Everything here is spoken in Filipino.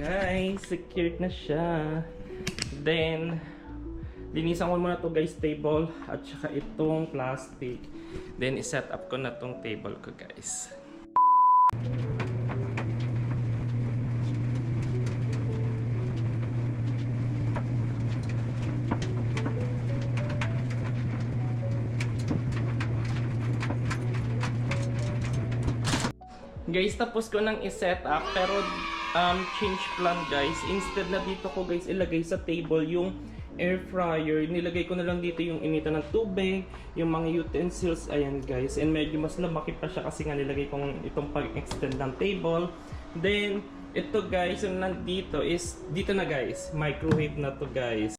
guys, secured na siya. Then, linisan ko muna to guys, table at saka itong plastic. Then, iset up ko na tong table ko guys. Guys, tapos ko nang i-set up pero change plan guys. Instead na dito ko guys ilagay sa table yung air fryer, nilagay ko na lang dito yung initan ng tubig, yung mga utensils, ayan guys. And medyo mas lumaki pa siya kasi nga nilagay kong itong pag-extend ng table. Then, ito guys, yung nandito is, dito na guys, microwave na to guys.